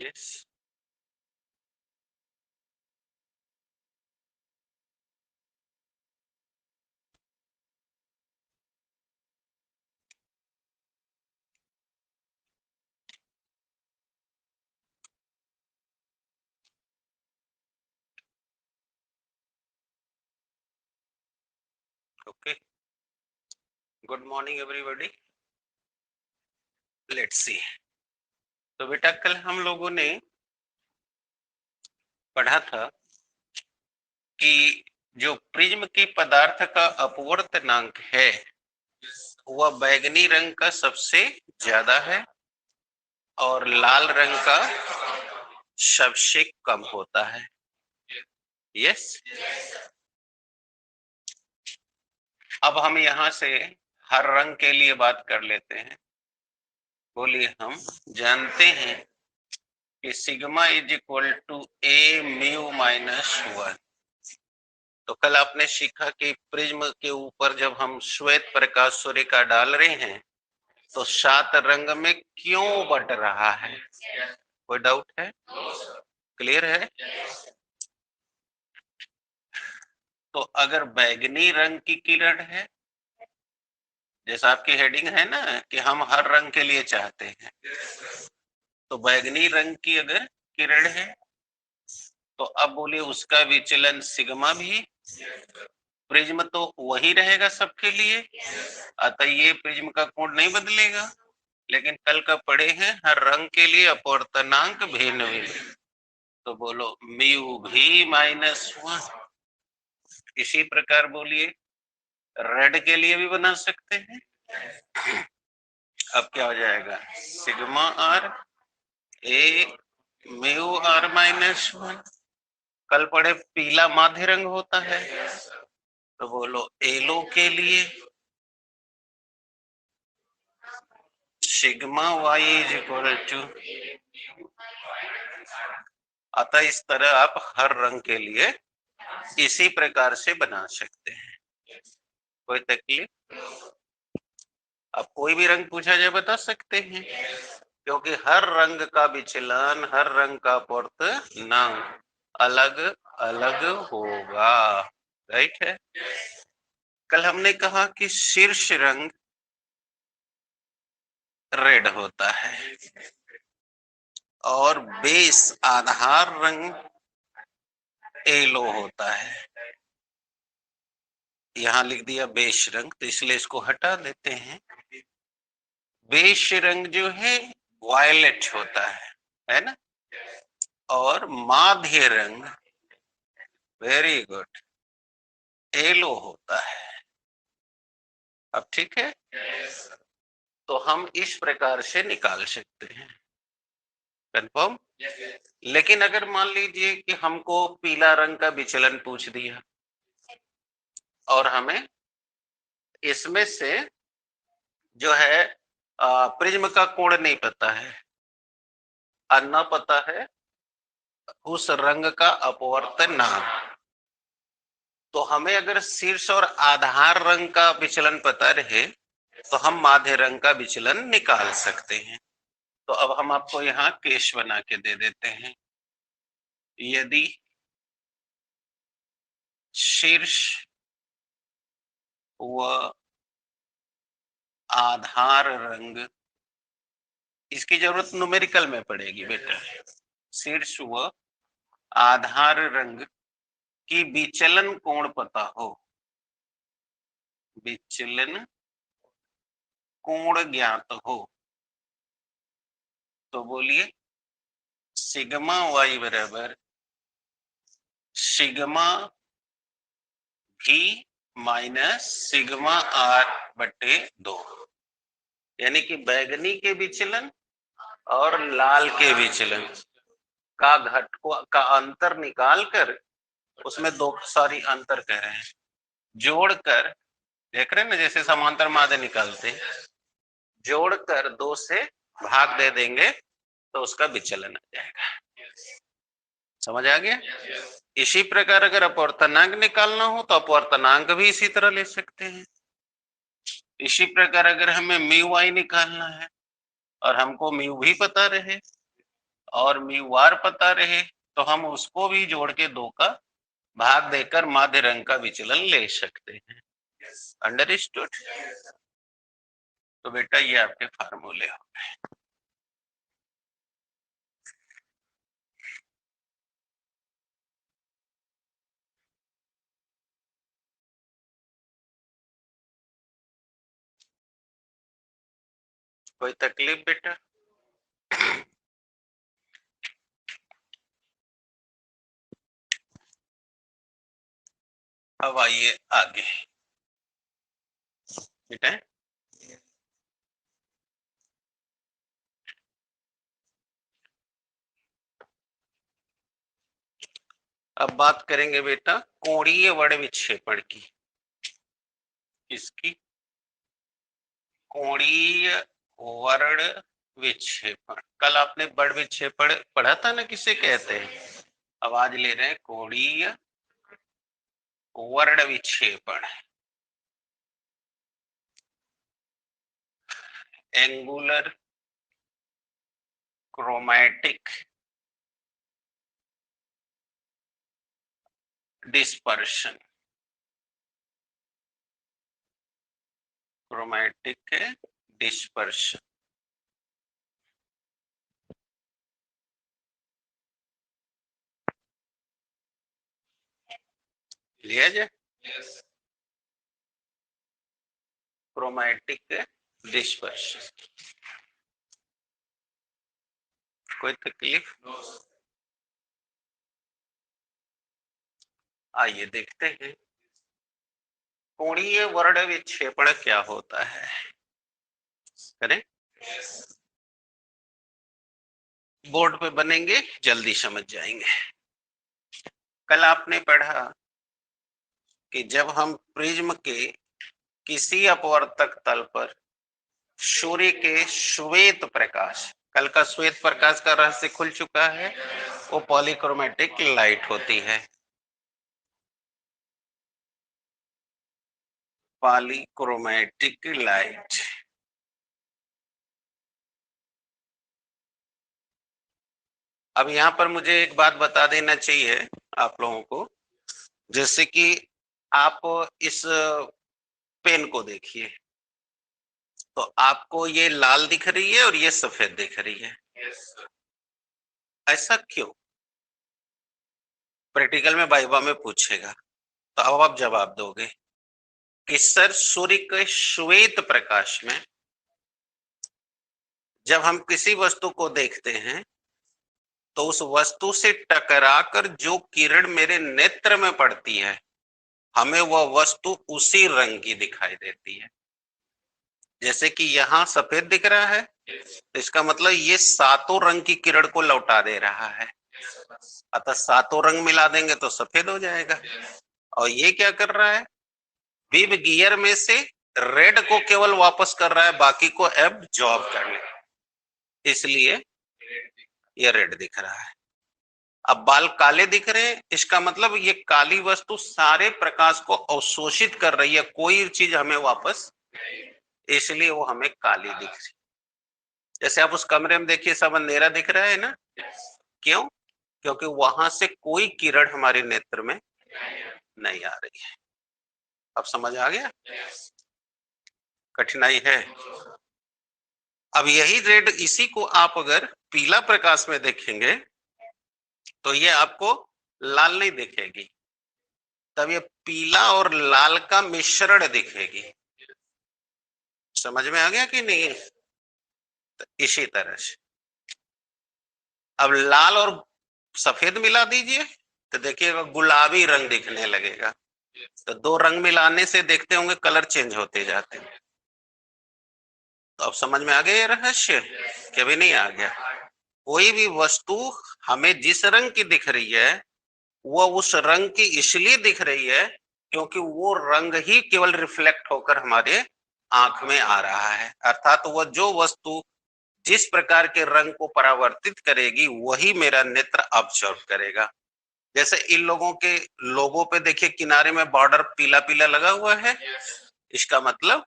Yes okay good morning everybody let's see. तो बेटा कल हम लोगों ने पढ़ा था कि जो प्रिज्म की पदार्थ का अपवर्तनांक है वह बैगनी रंग का सबसे ज्यादा है और लाल रंग का सबसे कम होता है। यस अब हम यहाँ से हर रंग के लिए बात कर लेते हैं। बोलिए, हम जानते हैं कि sigma is equal to A mu minus 1। तो कल आपने सीखा कि प्रिज्म के ऊपर जब हम श्वेत प्रकाश सूर्य का डाल रहे हैं तो 7 रंग में क्यों बट रहा है? कोई डाउट है? क्लियर है? तो अगर बैगनी रंग की किरण है, जैसा आपकी हेडिंग है ना कि हम हर रंग के लिए चाहते हैं, तो बैगनी रंग की अगर किरण है तो अब बोलिए उसका विचलन सिग्मा भी, प्रिज्म तो वही रहेगा सबके लिए, अतः ये प्रिज्म का कोण नहीं बदलेगा। लेकिन कल का पढ़े हैं हर रंग के लिए अपवर्तनांक भिन्न भिन्न, तो बोलो म्यू भी -1। इसी प्रकार बोलिए रेड के लिए भी बना सकते हैं। अब क्या हो जाएगा? Sigma R A mu R -1। कल पढ़े पीला माध्य रंग होता है, तो बोलो एलो के लिए sigma Y is equal to. अतः इस तरह आप हर रंग के लिए इसी प्रकार से बना सकते हैं। कोई तकलीफ? अब कोई भी रंग पूछा जाए बता सकते हैं, क्योंकि हर रंग का विचलन, हर रंग का अपवर्तनांक अलग अलग होगा। राइट है? कल हमने कहा कि शीर्ष रंग रेड होता है और बेस आधार रंग येलो होता है। यहाँ लिख दिया बेस रंग, तो इसलिए इसको हटा देते हैं। बेस रंग जो है वायलेट होता है ना, और माध्य रंग वेरी गुड येलो होता है। अब ठीक है, तो हम इस प्रकार से निकाल सकते हैं। कंफर्म? लेकिन अगर मान लीजिए कि हमको पीला रंग का विचलन पूछ दिया और हमें इसमें से जो है प्रिज्म का कोण नहीं पता है और न पता है उस रंग का अपवर्तनांक, तो हमें अगर शीर्ष और आधार रंग का विचलन पता रहे तो हम माध्य रंग का विचलन निकाल सकते हैं। तो अब हम आपको यहाँ केस बना के दे देते हैं। यदि शीर्ष व आधार रंग, इसकी जरूरत न्यूमेरिकल में पड़ेगी बेटा, शीर्ष व आधार रंग की विचलन कोण पता हो, विचलन कोण ज्ञात हो, तो बोलिए सिग्मा वाई बराबर सिग्मा भी माइनस सिग्मा आर बटे 2, यानी कि बैगनी के विचलन और लाल के विचलन का घटकों का अंतर निकाल कर, उसमें दो सारी अंतर कह रहे हैं, जोड़कर, देख रहे हैं ना जैसे समांतर माध्य निकालते हैं, जोड़कर 2 से भाग दे देंगे तो उसका विचलन आ जाएगा। समझ आ गया? इसी प्रकार अगर अपवर्तनांक निकालना हो तो अपवर्तनांक भी इसी तरह ले सकते हैं। इसी प्रकार अगर हमें म्यू वाई निकालना है और हमको म्यू भी पता रहे और म्यू आर पता रहे तो हम उसको भी जोड़ के 2 का भाग देकर माध्य रंग का विचलन ले सकते हैं। अंडरस्टूड? तो बेटा ये आपके फार्मूले हो गए। कोई तकलीफ बेटा? अब आइए आगे बेटा। अब बात करेंगे बेटा कोणीय वर्ण विक्षेपण की। इसकी कोणीय वर्ण विक्षेपण, कल आपने वर्ण विक्षेपण पढ़ा था ना, किसे कहते हैं? अब आज ले रहे हैं कोणीय वर्ण विक्षेपण। Angular chromatic dispersion. Chromatic dispersion लिया जाए। क्रोमैटिक डिस्पर्शन, कोई तकलीफ? आइए देखते हैं कोणीय वर्ण विक्षेपण क्या होता है। करें? बोर्ड पे बनेंगे, जल्दी समझ जाएंगे। कल आपने पढ़ा कि जब हम प्रिज्म के किसी अपवर्तक तल पर सूर्य के श्वेत प्रकाश, कल का श्वेत प्रकाश का रहस्य खुल चुका है, वो पॉलीक्रोमेटिक लाइट होती है। Polychromatic light. अब यहाँ पर मुझे एक बात बता देना चाहिए आप लोगों को, जैसे कि आप इस पेन को देखिए तो आपको ये लाल दिख रही है और ये सफेद दिख रही है। ऐसा क्यों? प्रैक्टिकल में वाइवा में पूछेगा तो अब आप जवाब दोगे कि सर सूर्य के श्वेत प्रकाश में जब हम किसी वस्तु को देखते हैं तो उस वस्तु से टकराकर जो किरण मेरे नेत्र में पड़ती है, हमें वह वस्तु उसी रंग की दिखाई देती है। जैसे कि यहाँ सफेद दिख रहा है, इसका मतलब ये सातों रंग की किरण को लौटा दे रहा है, अतः सातों रंग मिला देंगे तो सफेद हो जाएगा। और ये क्या कर रहा है? विव गियर में से रेड को केवल वापस कर रहा है, बाकी को एब्जॉर्ब करने, इसलिए ये रेड दिख रहा है। अब बाल काले दिख रहे हैं, इसका मतलब ये काली वस्तु सारे प्रकाश को अवशोषित कर रही है, कोई चीज हमें वापस, इसलिए वो हमें काली दिख रही। जैसे आप उस कमरे में देखिए, सब अंधेरा दिख रहा है ना, क्यों? क्योंकि वहां से कोई किरण हमारे नेत्र में नहीं आ रही है। अब समझ आ गया? कठिनाई है? अब यही रेड, इसी को आप अगर पीला प्रकाश में देखेंगे तो ये आपको लाल नहीं दिखेगी, तब ये पीला और लाल का मिश्रण दिखेगी। समझ में आ गया कि नहीं? तो इसी तरह से अब लाल और सफेद मिला दीजिए तो देखिएगा गुलाबी रंग दिखने लगेगा। तो दो रंग मिलाने से देखते होंगे कलर चेंज होते जाते हैं। तो अब समझ में आ गया ये रहस्य कि अभी नहीं आ गया? कोई भी वस्तु हमें जिस रंग की दिख रही है वह उस रंग की इसलिए दिख रही है क्योंकि वो रंग ही केवल रिफ्लेक्ट होकर हमारे आंख में आ रहा है, अर्थात वह जो वस्तु जिस प्रकार के रंग को परावर्तित करेगी वही मेरा नेत्र ऑब्जर्व करेगा। जैसे इन लोगों के लोगों पे देखिए किनारे में बॉर्डर पीला पीला लगा हुआ है, इसका मतलब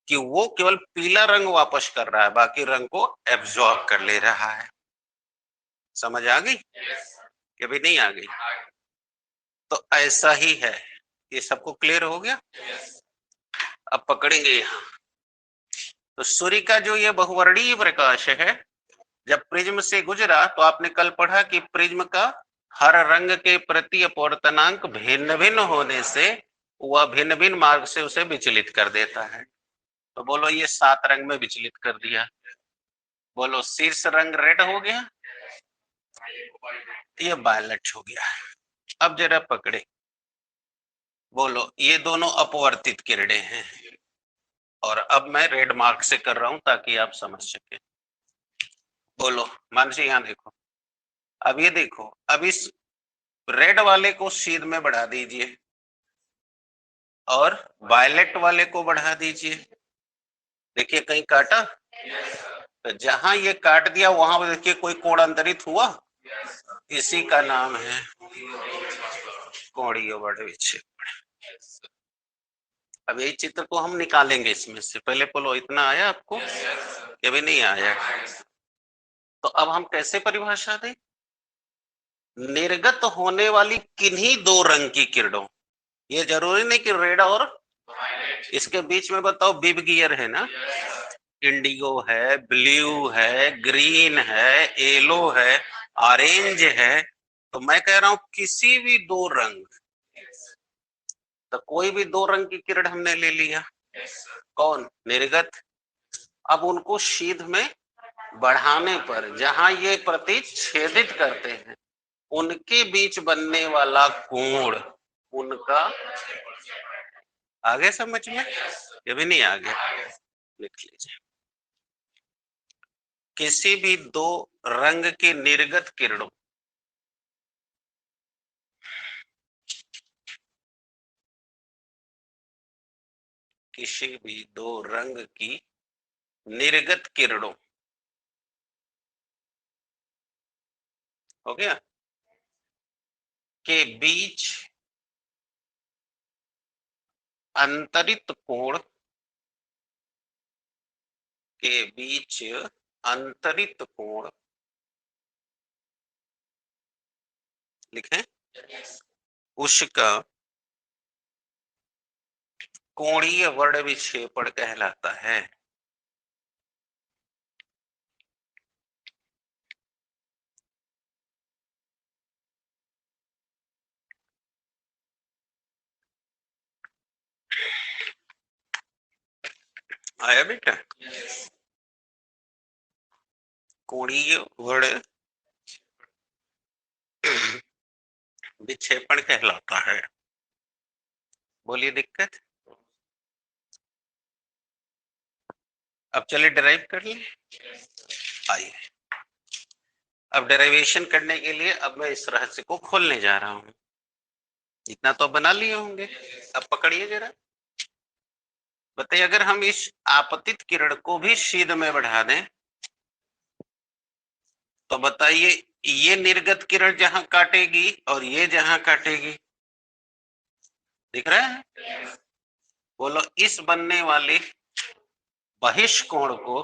कि वो केवल पीला रंग वापस कर रहा है, बाकी रंग को एब्जॉर्ब कर ले रहा है। समझ आ गई कि अभी नहीं आ गई? तो ऐसा ही है, ये सबको क्लियर हो गया? अब पकड़ेंगे यहाँ। तो सूर्य का जो ये बहुवर्णीय प्रकाश है, जब प्रिज्म से गुजरा तो आपने कल पढ़ा कि प्रिज्म का हर रंग के प्रति अपवर्तनांक भिन्न भिन्न होने से वह भिन्न भिन्न मार्ग से उसे विचलित कर देता है। तो बोलो ये 7 रंग में विचलित कर दिया। बोलो शीर्ष रंग रेड हो गया, ये वायलेट हो गया। अब जरा पकड़े, बोलो ये दोनों अपवर्तित किरणें हैं, और अब मैं रेड मार्क से कर रहा हूं ताकि आप समझ सके। बोलो मानसी, यहां देखो, अब ये देखो, अब इस रेड वाले को सीध में बढ़ा दीजिए और वायलेट वाले को बढ़ा दीजिए। देखिए कहीं काटा, तो जहां ये काट दिया वहां पर देखिए कोई कोण अंतरित हुआ, इसी का नाम है कोणीय वर्ण विक्षेपण। अब यही चित्र को हम निकालेंगे इसमें से। पहले बोलो इतना आया आपको कि अभी नहीं आया? तो अब हम कैसे परिभाषा दें? निर्गत होने वाली किन्हीं 2 रंग की किरणों, ये जरूरी नहीं कि रेड और इसके बीच में बताओ बिब गियर है ना, इंडिगो है, ब्लू है, ग्रीन है, येलो है, ऑरेंज है। तो मैं कह रहा हूं किसी भी 2 रंग, तो कोई भी 2 रंग की किरण हमने ले लिया, कौन? निर्गत। अब उनको शीध में बढ़ाने पर जहां ये प्रतिच्छेदित करते हैं उनके बीच बनने वाला कोण, उनका आगे समझ में? ये भी नहीं आगे, लिख लीजिए। किसी भी 2 रंग की निर्गत किरणों, किसी भी 2 रंग की निर्गत किरणों, हो गया, के बीच अंतरित कोण, के बीच अंतरित कोण लिखें, उसका कोणीय वर्ण विक्षेपण कहलाता है। आया बेटा? कोणीय वर्ण विक्षेपण कहलाता है। बोलिए दिक्कत? अब चलिए डिराइव कर ले। आइए, अब डेरिवेशन करने के लिए अब मैं इस रहस्य को खोलने जा रहा हूं। इतना तो बना लिए होंगे, अब पकड़िए जरा, बताइए अगर हम इस आपतित किरण को भी शीध में बढ़ा दें तो बताइए ये निर्गत किरण जहां काटेगी और ये जहां काटेगी, दिख रहा है? बोलो इस बनने वाले बहिष्कोण को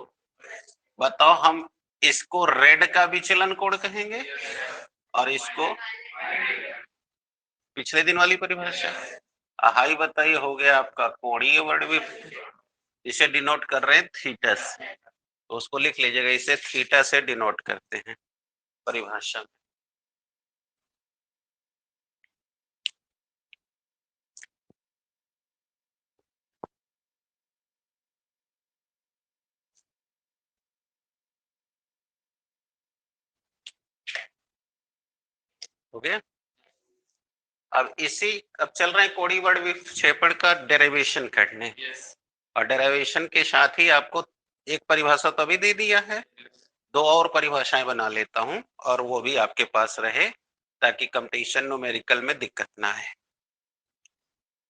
बताओ हम इसको रेड का विचलन कोण कहेंगे और इसको पिछले दिन वाली परिभाषा हाई बताइए, हो गया आपका कोणीय वर्ण भी, इसे डिनोट कर रहे हैं थीटा से, तो उसको लिख लीजिएगा, इसे थीटा से डिनोट करते हैं परिभाषा में। हो गया? अब चल रहे हैं कोणीय वर्ण विक्षेपण का डेरिवेशन करने, और डेरिवेशन के साथ ही आपको एक परिभाषा तो अभी दे दिया है, 2 और परिभाषाएं बना लेता हूं और वो भी आपके पास रहे ताकि कंपटीशन न्यूमेरिकल में दिक्कत ना आए।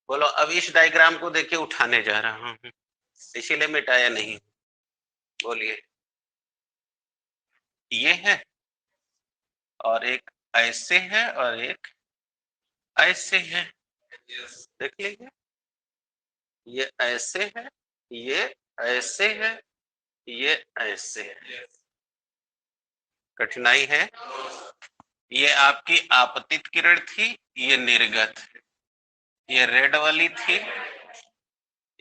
बोलो अब इस डायग्राम को देखिए, उठाने जा रहा हूं, इसीलिए मिटाया नहीं। बोलिए, ये है और एक ऐसे है और एक ऐसे है, देख लीजिए, ये ऐसे है, ये ऐसे है, ये ऐसे है। कठिनाई है। ये आपकी आपतित किरण थी, ये निर्गत, ये रेड वाली थी,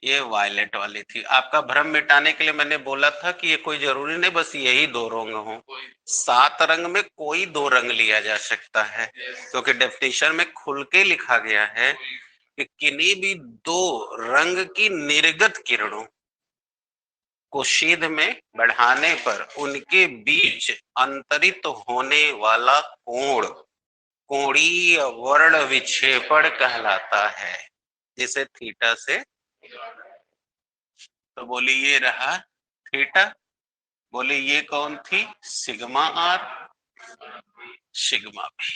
ये वायलेट वाली थी। आपका भ्रम मिटाने के लिए मैंने बोला था कि ये कोई जरूरी नहीं बस यही दो रंग हो, 7 रंग में कोई 2 रंग लिया जा सकता है, क्योंकि डेफिनेशन में खुल के लिखा गया है कि किन्हीं भी 2 रंग की निर्गत किरणों को शीध में बढ़ाने पर उनके बीच अंतरित होने वाला कोण कोणीय वर्ण विक्षेपण कहलाता है, जिसे थीटा से, तो बोली ये रहा थीटा, बोले ये कौन थी, सिग्मा आर, सिग्मा भी,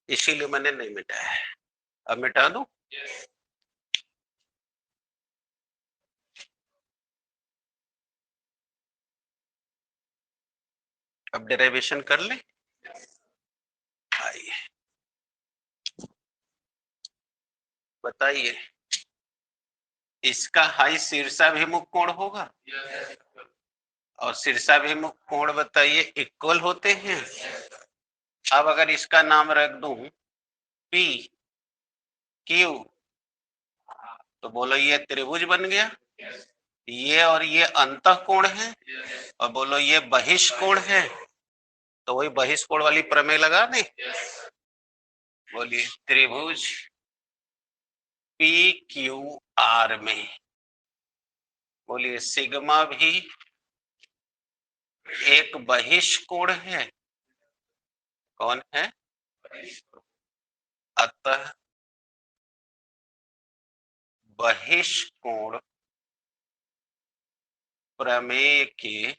इसीलिए मैंने नहीं मिटाया है। अब मिटा दूं? अब डेरिवेशन कर ले। आइए बताइए, इसका हाई शीर्षाभिमुख कोण होगा और शीर्षाभिमुख कोण बताइए इक्वल होते हैं। अब अगर इसका नाम रख दूं पी क्यू, तो बोलो ये त्रिभुज बन गया, ये और ये अंतःकोण है, और बोलो ये बहिष्कोण है, तो वही बहिष्कोण वाली प्रमेय लगा दे। बोलिए त्रिभुज पी क्यू आर में, बोलिए सिग्मा भी एक बहिष्कोण है, कौन है, अतः बहिष्कोण प्रमेय के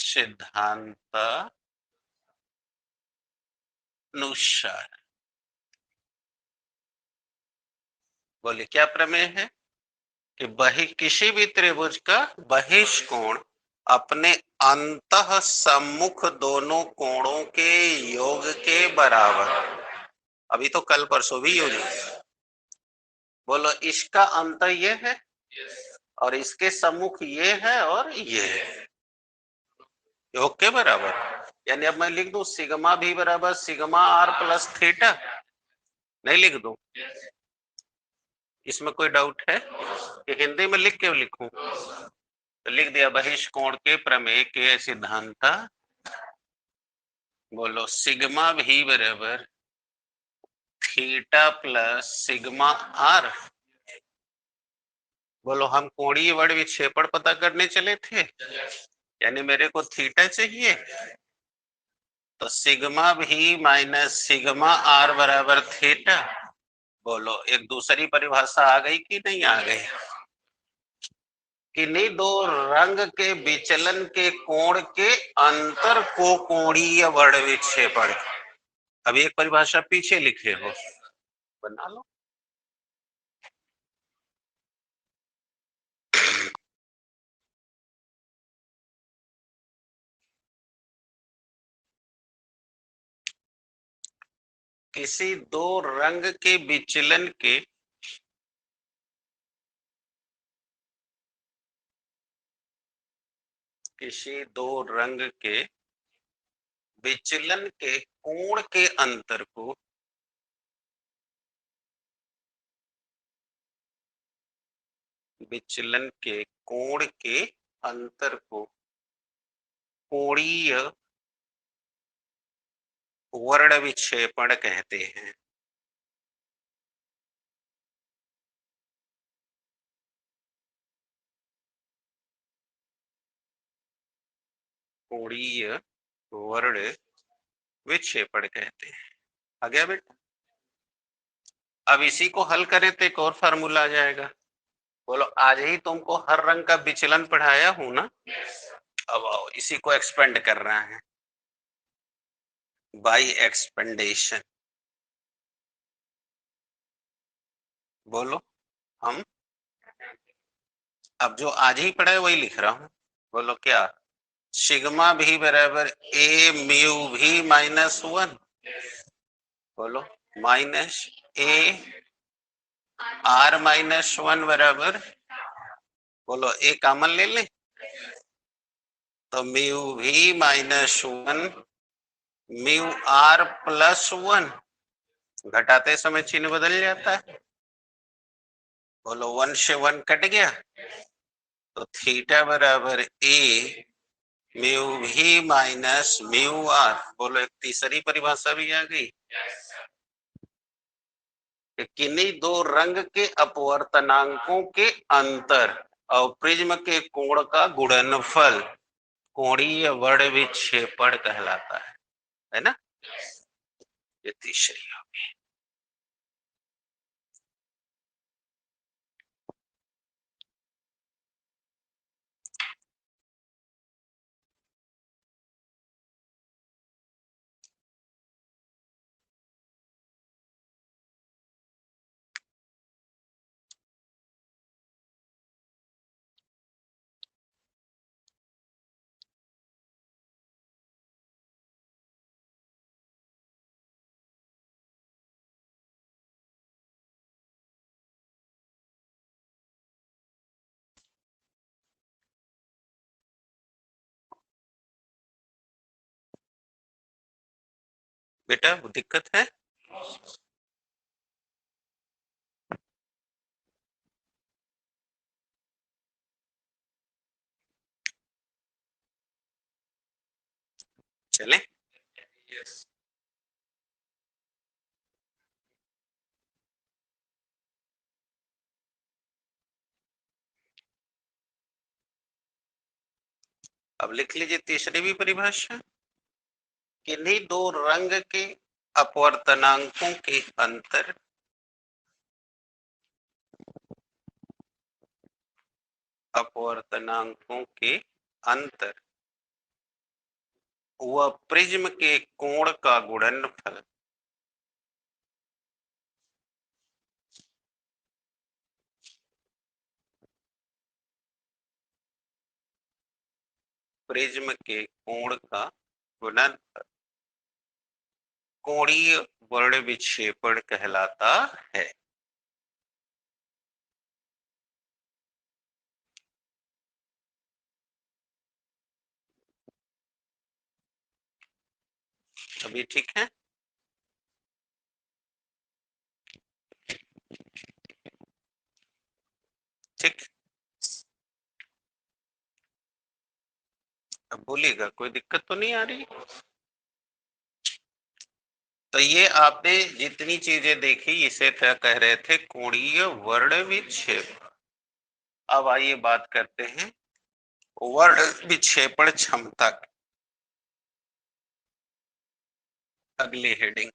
सिद्धांत अनुसार, बोले क्या प्रमेय है कि किसी भी त्रिभुज का बहिष्कोण अपने अंतः सम्मुख दोनों कोणों के योग के बराबर, अभी तो कल परसों भी योग, बोलो इसका अंत ये है और इसके सम्मुख ये है और ये है, योग के बराबर। यानी अब मैं लिख दूं सिग्मा भी बराबर सिग्मा आर प्लस थीटा, नहीं लिख दूं? इसमें कोई डाउट है कि हिंदी में लिख के लिखूं? तो लिख दिया बहिष्कोण के प्रमेय के सिद्धांत, बोलो सिग्मा भी बराबर थीटा प्लस सिग्मा आर। बोलो हम कोणीय वर्ण विक्षेपण पता करने चले थे, यानी मेरे को थीटा चाहिए, तो सिग्मा भी माइनस सिग्मा आर बराबर थीटा। बोलो एक दूसरी परिभाषा आ गई कि नहीं आ गई, किन्हीं 2 रंग के विचलन के कोण के अंतर को कोणीय वर्ण विक्षेपण। अभी एक परिभाषा पीछे लिखे हो, बना लो। किसी 2 रंग के विचलन के किसी 2 रंग के विचलन के कोण के अंतर को विचलन के कोण के अंतर को कोणीय वर्ण विक्षेपण कहते हैं। कोणीय वर्ण विक्षेपण कहते हैं। आ गया बेटा? अब इसी को हल करें तो एक और फार्मूला आ जाएगा। बोलो आज ही तुमको हर रंग का विचलन पढ़ाया हूं ना, अब आओ इसी को एक्सपेंड कर रहा है बाई एक्सपेंडेशन। बोलो हम अब जो आज ही पढ़ा है वही लिख रहा हूं। बोलो क्या, सिग्मा भी बराबर ए म्यू भी -1, बोलो माइनस ए R-1 बराबर, बोलो ए कॉमन ले लें, तो म्यू भी -1 म्यू आर +1, घटाते समय चिन्ह बदल जाता है। बोलो 1 से 1 कट गया, तो थीटा बराबर ए mu B minus mu are. बोलो एक तीसरी परिभाषा भी आ गई कि किन्हीं दो रंग के अपवर्तनांकों के अंतर और प्रिज्म के कोण का गुणनफल कोणीय वर्ण विक्षेपण कहलाता है ना। ये तीसरी होगी। बेटा वो दिक्कत है। चले अब लिख लीजिए तीसरी भी परिभाषा। किन्हीं दो रंग के अपवर्तनांकों के अंतर अपवर्तनांकों के अंतर व प्रिज्म के कोण का गुणनफल प्रिज्म के कोण का गुणनफल कोणीय वर्ण विक्षेपण कहलाता है। अभी ठीक है। ठीक, अब बोलिएगा कोई दिक्कत तो नहीं आ रही। तो ये आपने जितनी चीजें देखी इसे कह रहे थे कोणीय वर्ण विक्षेपण। अब आइए बात करते हैं वर्ण विक्षेपण क्षमता की। अगली हेडिंग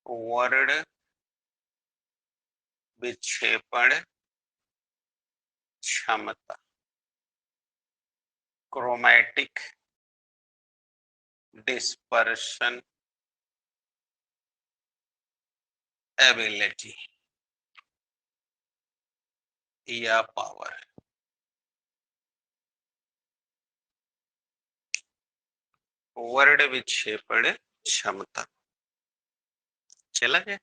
वर्ण विक्षेपण क्षमता, क्रोमैटिक डिस्पर्शन एबिलिटी या पावर। वर्ण विक्षेपण क्षमता चला गया।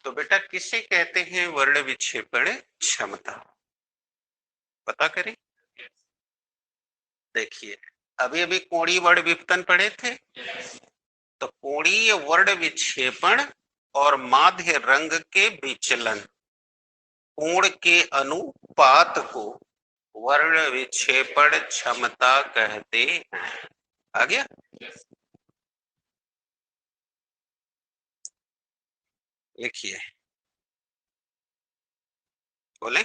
तो बेटा किसे कहते हैं वर्ण विक्षेपण क्षमता, पता करें। देखिए अभी अभी कोणीय वर्ण विपतन पढ़े थे, तो कोणीय वर्ण विक्षेपण और माध्य रंग के विचलन कोण के अनुपात को वर्ण विक्षेपण क्षमता कहते हैं। आ गया। लिखिए, बोले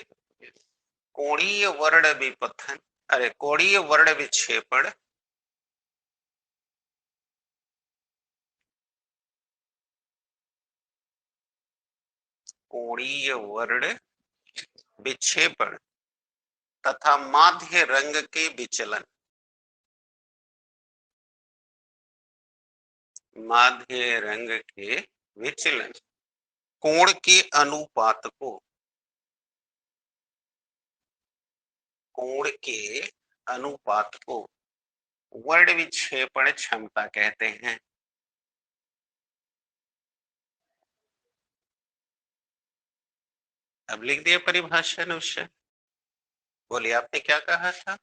कोणीय वर्ण विपथन, अरे कोणीय वर्ण विक्षेपण कोणीय वर्ण विक्षेपण तथा माध्य रंग के विचलन, माध्य रंग के विचलन कोण के अनुपात को, कोण के अनुपात को वर्ण विक्षेपण क्षमता कहते हैं। अब लिख दिया परिभाषा अनुसार। बोलिए आपने क्या कहा था?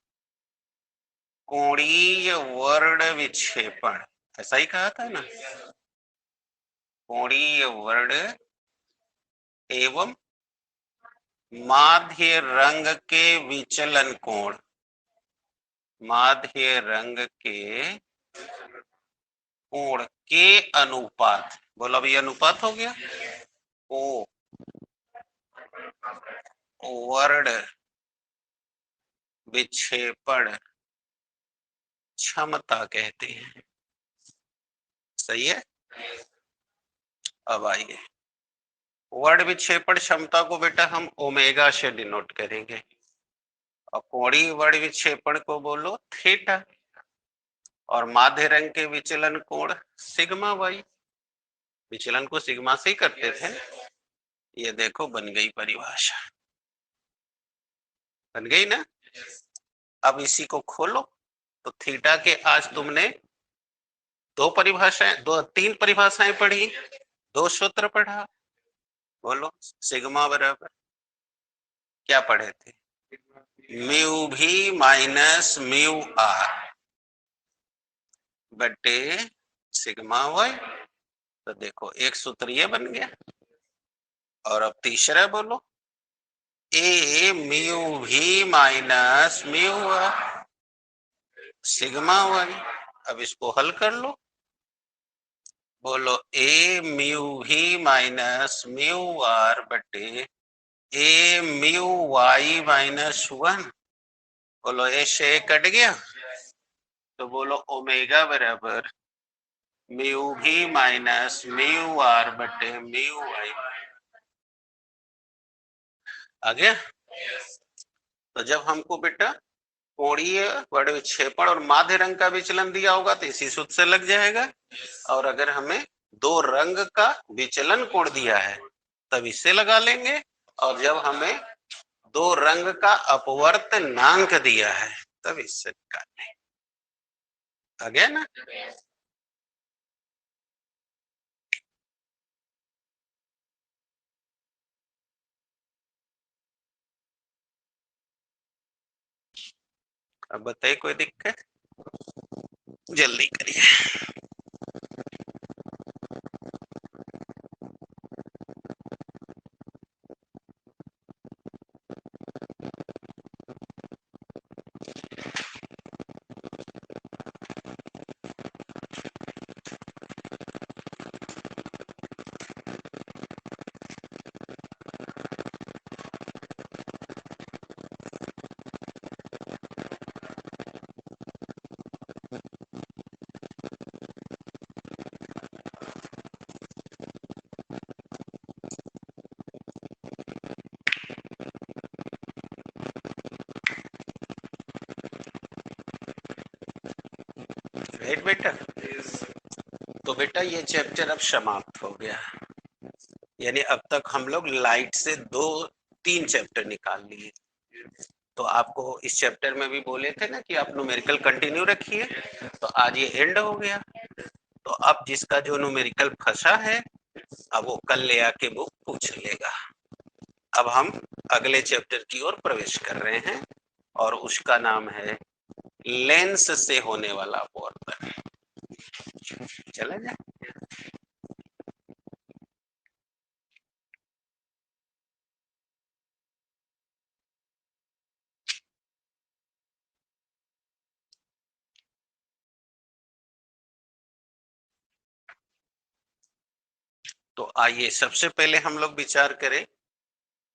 कोणीय वर्ण विक्षेपण, ऐसा ही कहा था ना? कोणीय वर्ण एवं माध्य रंग के विचलन कोण, माध्य रंग के कोण के अनुपात। बोलो अभी अनुपात हो गया। ओ वर्ण विक्षेपण क्षमता कहते हैं। सही है। अब आइए, वर्ण विक्षेपण क्षमता को बेटा हम ओमेगा से डिनोट करेंगे और कोणीय वर्ण विक्षेपण को बोलो थीटा, और माध्य रंग के विचलन कोण सिग्मा वाई। विचलन को सिग्मा से ही करते थे। ये देखो बन गई परिभाषा, बन गई ना? अब इसी को खोलो तो थीटा के आज तुमने दो परिभाषाएं, तीन परिभाषाएं पढ़ी, दो सूत्र पढ़ा। बोलो सिग्मा बराबर क्या पढ़े थे? Mu B minus mu R बटे सिग्मा वाई। तो देखो एक सूत्र ये बन गया, और अब तीसरा बोलो A mu B minus mu R sigma Y. अब इसको हल कर लो। बोलो A mu B minus mu R बटे ए म्यू वाई माइनस 1। बोलो ए से कट गया, तो बोलो ओमेगा बराबर mu B minus mu R बटे म्यू वाई। आ गया? तो जब हमको बेटा कोणीय वर्ण विक्षेपण और माध्य रंग का विचलन दिया होगा तो इसी सूत्र से लग जाएगा, और अगर हमें दो रंग का विचलन कोण दिया है तब इससे लगा लेंगे, और जब हमें दो रंग का अपवर्तनांक दिया है तब इससे निकाल लेंगे। आ गया ना? अब बताइए कोई दिक्कत? जल्दी करिए। राइट बेटा? तो बेटा ये चैप्टर अब समाप्त हो गया, यानी अब तक हम लोग लाइट से दो तीन चैप्टर निकाल लिए। तो आपको इस चैप्टर में भी बोले थे ना कि आप न्यूमेरिकल कंटिन्यू रखिए, तो आज ये एंड हो गया। तो अब जिसका जो न्यूमेरिकल फंसा है अब वो कल ले आके बुक पूछ लेगा। अब हम अगले चैप्टर की ओर प्रवेश कर रहे हैं, और उसका नाम है लेंस से होने वाला अपवर्तन। चला जाए। तो आइए सबसे पहले हम लोग विचार करें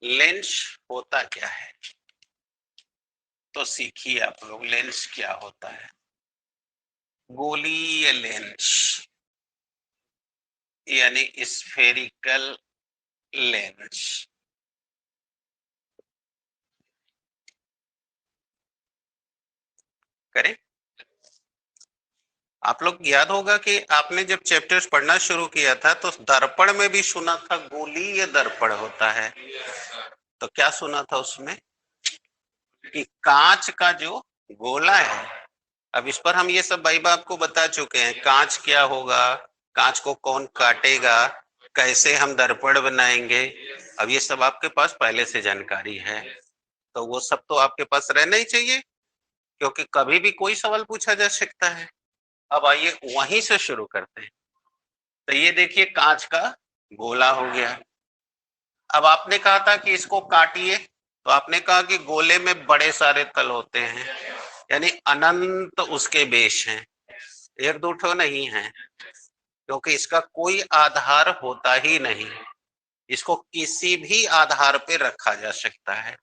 लेंस होता क्या है। तो सीखिए आप लोग लेंस क्या होता है। गोलीय लेंस यानी स्फेरिकल लेंस। करें? आप लोग याद होगा कि आपने जब चैप्टर्स पढ़ना शुरू किया था तो दर्पण में भी सुना था गोलीय दर्पण होता है। तो क्या सुना था उसमें कि कांच का जो गोला है, अब इस पर हम ये सब भाई बाप को बता चुके हैं, कांच क्या होगा, कांच को कौन काटेगा, कैसे हम दर्पण बनाएंगे, अब ये सब आपके पास पहले से जानकारी है, तो वो सब तो आपके पास रहना ही चाहिए, क्योंकि कभी भी कोई सवाल पूछा जा सकता है। अब आइए वहीं से शुरू करते हैं। तो ये देखिए कांच का गोला हो गया। अब आपने कहा था कि इसको काटिए, तो आपने कहा कि गोले में बड़े सारे तल होते हैं, यानी अनंत उसके बेश हैं, एक दो ठो नहीं है, क्योंकि इसका कोई आधार होता ही नहीं, इसको किसी भी आधार पे रखा जा सकता है।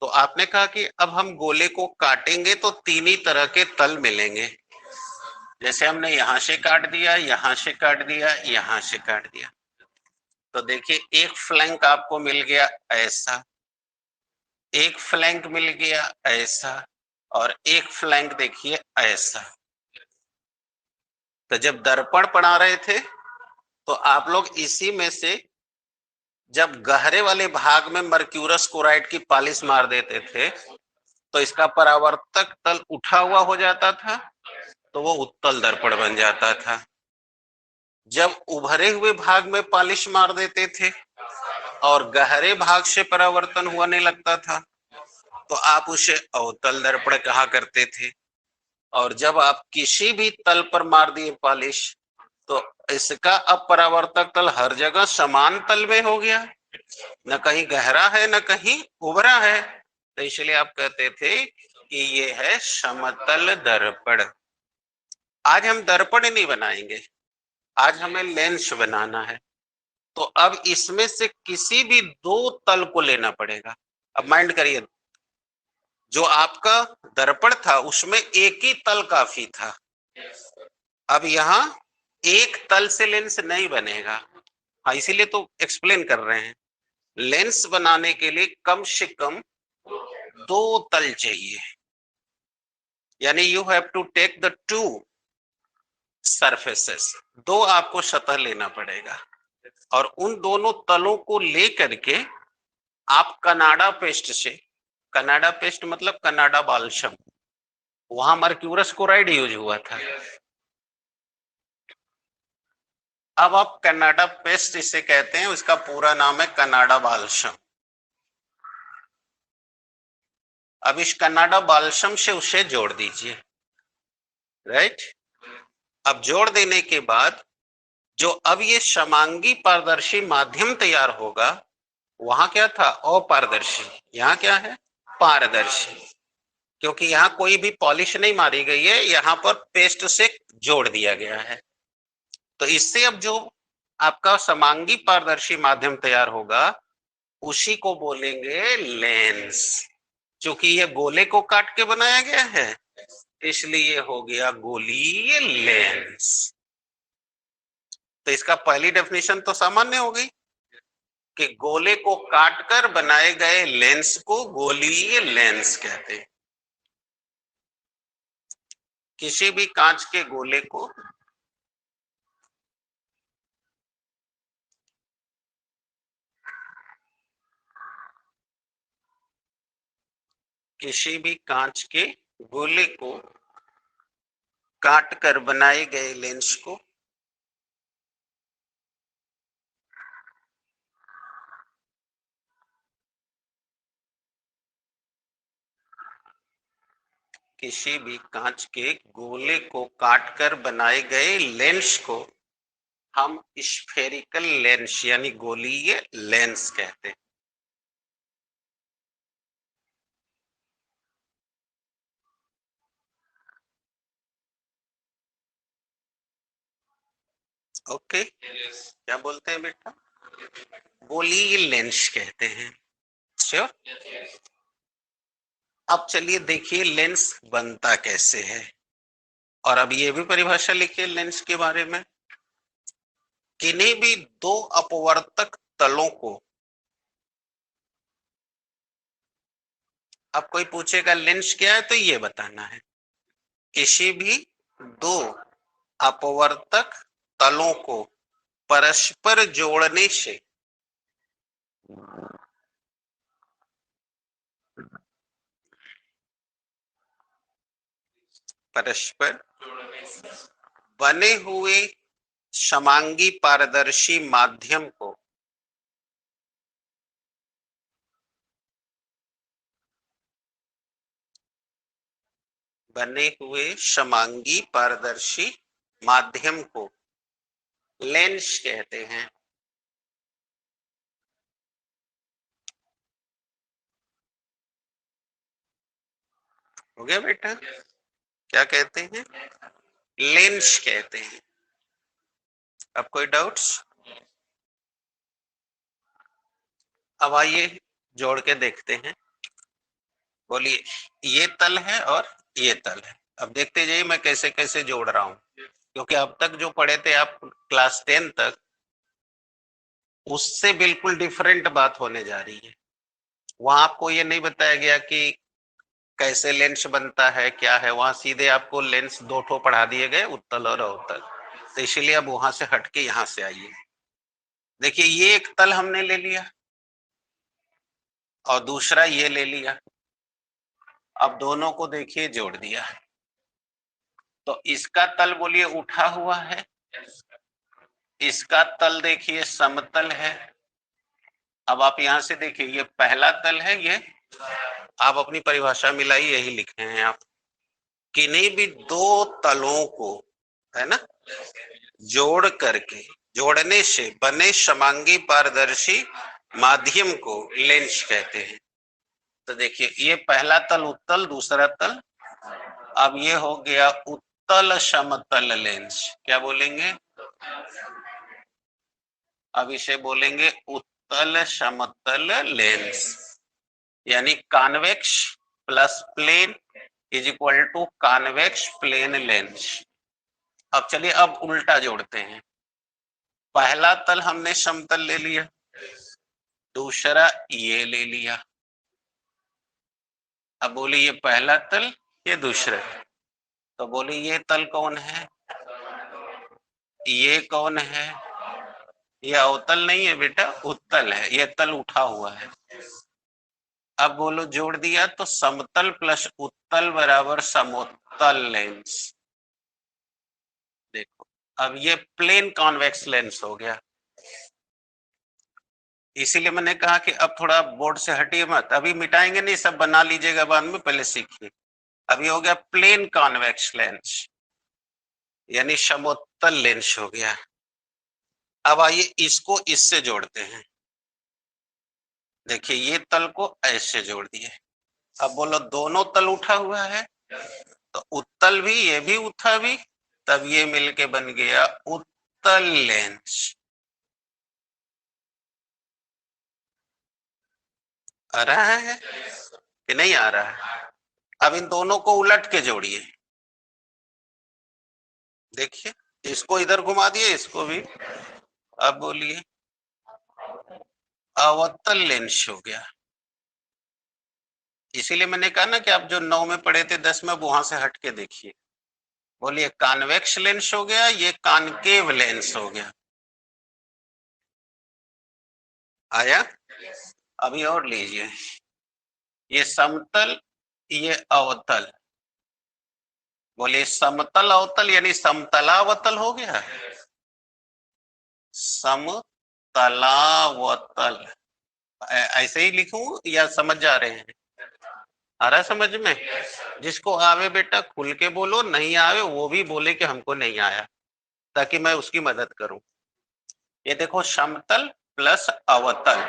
तो आपने कहा कि अब हम गोले को काटेंगे तो तीन ही तरह के तल मिलेंगे, जैसे हमने यहां से काट दिया, यहां से काट दिया, यहां से काट दिया। तो देखिए एक फ्लैंक आपको मिल गया ऐसा, एक फ्लैंक मिल गया ऐसा, और एक फ्लैंक देखिए ऐसा। तो जब दर्पण पढ़ा रहे थे तो आप लोग इसी में से जब गहरे वाले भाग में मर्क्यूरस क्लोराइड की पॉलिश मार देते थे तो इसका परावर्तक तल उठा हुआ हो जाता था, तो वो उत्तल दर्पण बन जाता था। जब उभरे हुए भाग में पॉलिश मार देते थे और गहरे भाग से परावर्तन होने लगता था तो आप उसे अवतल दर्पण कहा करते थे। और जब आप किसी भी तल पर मार दिए पॉलिश तो इसका अपरावर्तक तल हर जगह समान तल में हो गया, न कहीं गहरा है न कहीं उभरा है, तो इसलिए आप कहते थे कि ये है समतल दर्पण। आज हम दर्पण नहीं बनाएंगे, आज हमें लेंस बनाना है। तो अब इसमें से किसी भी दो तल को लेना पड़ेगा। अब माइंड करिए, जो आपका दर्पण था उसमें एक ही तल काफी था, अब यहाँ एक तल से लेंस नहीं बनेगा। हाँ, इसीलिए तो एक्सप्लेन कर रहे हैं, लेंस बनाने के लिए कम से कम दो तल चाहिए, यानी you have to take the two surfaces, दो आपको सतह लेना पड़ेगा, और उन दोनों तलों को लेकर के आप कनाडा पेस्ट से, कनाडा पेस्ट मतलब कनाडा बालसम, वहां मर्क्यूरस क्लोराइड यूज हुआ था, अब आप कनाडा पेस्ट इसे कहते हैं, उसका पूरा नाम है कनाडा बालसम। अब इस कनाडा बालसम से उसे जोड़ दीजिए, राइट। अब जोड़ देने के बाद जो अब ये समांगी पारदर्शी माध्यम तैयार होगा, वहां क्या था अपारदर्शी, यहाँ क्या है पारदर्शी, क्योंकि यहाँ कोई भी पॉलिश नहीं मारी गई है, यहाँ पर पेस्ट से जोड़ दिया गया है। तो इससे अब जो आपका समांगी पारदर्शी माध्यम तैयार होगा उसी को बोलेंगे लेंस। क्योंकि ये गोले को काट के बनाया गया है इसलिए हो गया गोलीय लेंस। तो इसका पहली डेफिनेशन तो सामान्य हो गई कि गोले को काटकर बनाए गए लेंस को गोलीय लेंस कहते हैं। किसी भी कांच के गोले को किसी भी कांच के गोले को काटकर बनाए गए लेंस को किसी भी कांच के गोले को काटकर बनाए गए लेंस को हम स्फेरिकल लेंस यानी गोलीय लेंस कहते हैं। ओके क्या बोलते हैं बेटा, गोलीय लेंस कहते हैं। श्योर। अब चलिए देखिए लेंस बनता कैसे है, और अब ये भी परिभाषा लिखिए लेंस के बारे में। किन्हीं भी दो अपवर्तक तलों को, अब कोई पूछेगा लेंस क्या है तो ये बताना है, किसी भी दो अपवर्तक तलों को परस्पर जोड़ने से परस्पर बने हुए समांगी पारदर्शी माध्यम को बने हुए समांगी पारदर्शी माध्यम को लेंस कहते हैं। हो गया बेटा? क्या कहते हैं? लेंस कहते हैं। अब कोई डाउट्स? अब आइए जोड़ के देखते हैं। बोलिए, ये तल है और ये तल है। अब देखते जाइए मैं कैसे कैसे जोड़ रहा हूं, क्योंकि अब तक जो पढ़े थे आप क्लास 10 तक, उससे बिल्कुल डिफरेंट बात होने जा रही है। वहां आपको ये नहीं बताया गया कि कैसे लेंस बनता है, क्या है। वहां सीधे आपको लेंस दो ठो पढ़ा दिए गए, उत्तल और अवतल। तो इसीलिए अब वहां से हटके यहां से आइए। देखिए, ये एक तल हमने ले लिया और दूसरा ये ले लिया। अब दोनों को देखिए जोड़ दिया, तो इसका तल बोलिए उठा हुआ है, इसका तल देखिए समतल है। अब आप यहां से देखिए, ये पहला तल है, ये आप अपनी परिभाषा मिलाई, यही लिखे हैं आप। किन्हीं भी दो तलों को, है ना, जोड़ करके, जोड़ने से बने समांगी पारदर्शी माध्यम को लेंस कहते हैं। तो देखिए, ये पहला तल उत्तल, दूसरा तल। अब ये हो गया उत्तल समतल लेंस। क्या बोलेंगे? अब इसे बोलेंगे उत्तल समतल लेंस, यानी convex plus plane is equal to convex plane lens. अब चलिए, अब उल्टा जोड़ते हैं। पहला तल हमने समतल ले लिया, दूसरा ये ले लिया। अब बोलिए, ये पहला तल, ये दूसरा। तो बोलिए, ये तल कौन है, ये कौन है? ये अवतल नहीं है बेटा, उत्तल है। ये तल उठा हुआ है। अब बोलो, जोड़ दिया तो समतल प्लस उत्तल बराबर समोत्तल लेंस। देखो, अब ये प्लेन कॉन्वेक्स लेंस हो गया। इसीलिए मैंने कहा कि अब थोड़ा बोर्ड से हटिए मत, अभी मिटाएंगे नहीं, सब बना लीजिएगा बाद में, पहले सीखिए। अभी हो गया प्लेन कॉन्वेक्स लेंस, यानी समोत्तल लेंस हो गया। अब आइए इसको इससे जोड़ते हैं। देखिए, ये तल को ऐसे जोड़ दिए। अब बोलो, दोनों तल उठा हुआ है, तो उत्तल भी, ये भी उठा भी, तब ये मिलके बन गया उत्तल लेंस। आ रहा है कि नहीं आ रहा है? अब इन दोनों को उलट के जोड़िए। देखिए, इसको इधर घुमा दिए, इसको भी। अब बोलिए, अवतल लेंस हो गया। इसीलिए मैंने कहा ना कि आप जो 9 में पढ़े थे 10 में, वहां से हट के देखिए। बोलिए, कॉन्वेक्स लेंस हो गया, ये कॉनकेव लेंस हो गया। आया? अभी और लीजिए, ये समतल, ये अवतल। बोलिए, समतल अवतल यानी समतलावतल हो गया। समतलावतल ऐसे ही लिखूं या समझ जा रहे हैं? आ रहा है समझ में? जिसको आवे बेटा खुल के बोलो, नहीं आवे वो भी बोले कि हमको नहीं आया, ताकि मैं उसकी मदद करूं। ये देखो, समतल प्लस अवतल,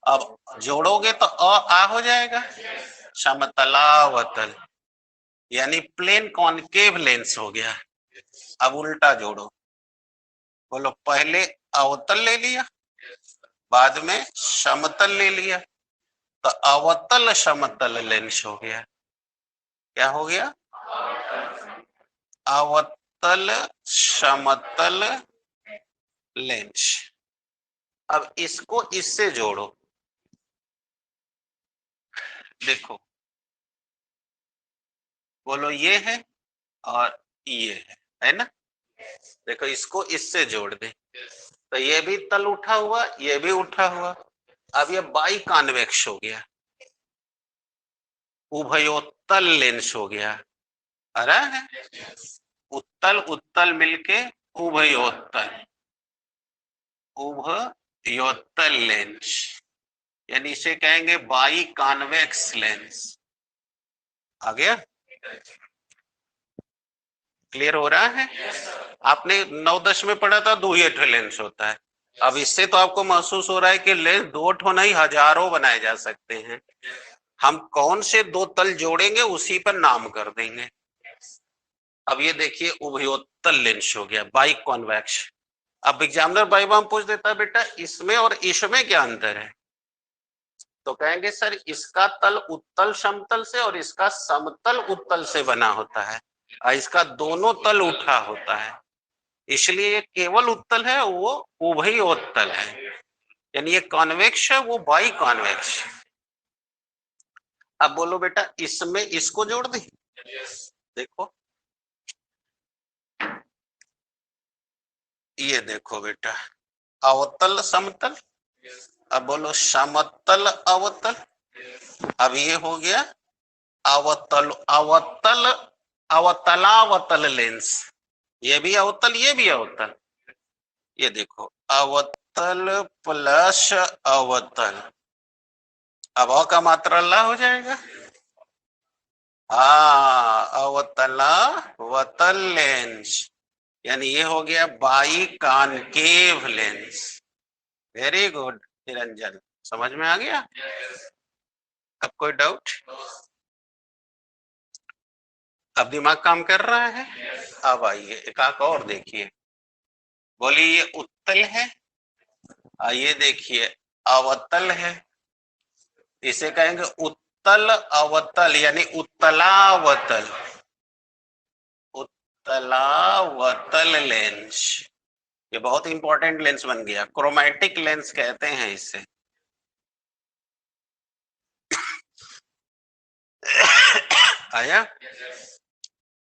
अब जोड़ोगे तो आ हो जाएगा, समतलावतल, यानी प्लेन कॉनकेव लेंस हो गया। अब उल्टा जोड़ो। बोलो, पहले अवतल ले लिया, बाद में समतल ले लिया, तो अवतल समतल लेंस हो गया। क्या हो गया? अवतल समतल लेंस। अब इसको इससे जोड़ो। देखो, बोलो, ये है और ये है ना? देखो, इसको इससे जोड़ दे, तो ये भी तल उठा हुआ, ये भी उठा हुआ। अब ये बाई कॉन्वेक्स हो गया, उभयोत्तल लेंस हो गया। आ रहा है? उत्तल उत्तल मिलके उभयोत्तल, उभयोत्तल लेंस, यानी इसे कहेंगे बाई कॉन्वेक्स लेंस। आ गया? क्लियर हो रहा है? आपने 9-10 में पढ़ा था 2 ही लेंस होता है। अब इससे तो आपको महसूस हो रहा है कि लेंस 2 ठो नहीं हजारों बनाए जा सकते हैं। हम कौन से 2 तल जोड़ेंगे उसी पर नाम कर देंगे। अब ये देखिए उभयोत्तल लेंस हो गया, बाई कॉन्वेक्स। अब एग्जामिनर बाई बाम पूछ देता है बेटा इसमें और इसमें क्या अंतर है, तो कहेंगे सर इसका तल उत्तल समतल से और इसका समतल उत्तल से बना होता है और इसका दोनों तल उठा होता है, इसलिए ये केवल उत्तल है, वो उभयोत्तल है। यानी ये कॉन्वेक्स है, वो बाई कॉन्वेक्स। अब बोलो बेटा इसमें इसको जोड़ दें। देखो ये देखो बेटा अवतल समतल, अब बोलो समतल अवतल। अब ये हो गया अवतल अवतल अवतलावतल लेंस, ये भी अवतल ये भी अवतल। ये देखो अवतल प्लस अवतल, अब अ का मात्रा ला हो जाएगा। हाँ अवतलावतल लेंस, यानी ये हो गया by concave lens. Very good Niranjan, समझ में आ गया? अब कोई डाउट? अब दिमाग काम कर रहा है? अब आइए एक आंख और देखिए, बोलिए ये उत्तल है, आइए देखिए अवतल है, इसे कहेंगे उत्तल अवतल यानी उत्तलावतल, उत्तलावतल लेंस। ये बहुत इंपॉर्टेंट लेंस बन गया, क्रोमैटिक लेंस कहते हैं इसे। आया?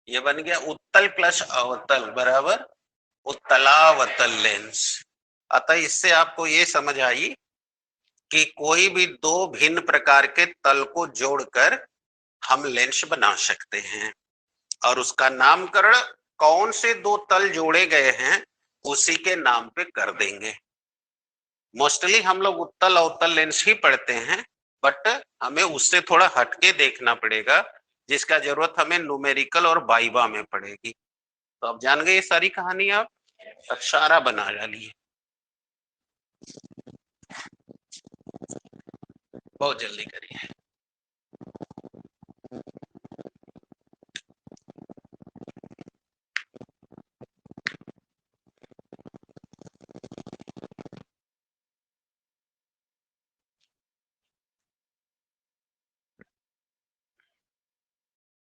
ये बन गया उत्तल प्लस अवतल बराबर उत्तलावतल लेंस। अतः इससे आपको ये समझ आई कि कोई भी 2 भिन्न प्रकार के तल को जोड़कर हम लेंस बना सकते हैं और उसका नामकरण कौन से 2 तल जोड़े गए हैं उसी के नाम पे कर देंगे। मोस्टली हम लोग उत्तल अवतल लेंस ही पढ़ते हैं, बट हमें उससे थोड़ा हटके देखना पड़ेगा, जिसका जरूरत हमें न्यूमेरिकल और वाइवा में पड़ेगी। तो अब जान गए ये सारी कहानी, आप सारा बना डालिए, बहुत जल्दी करिए।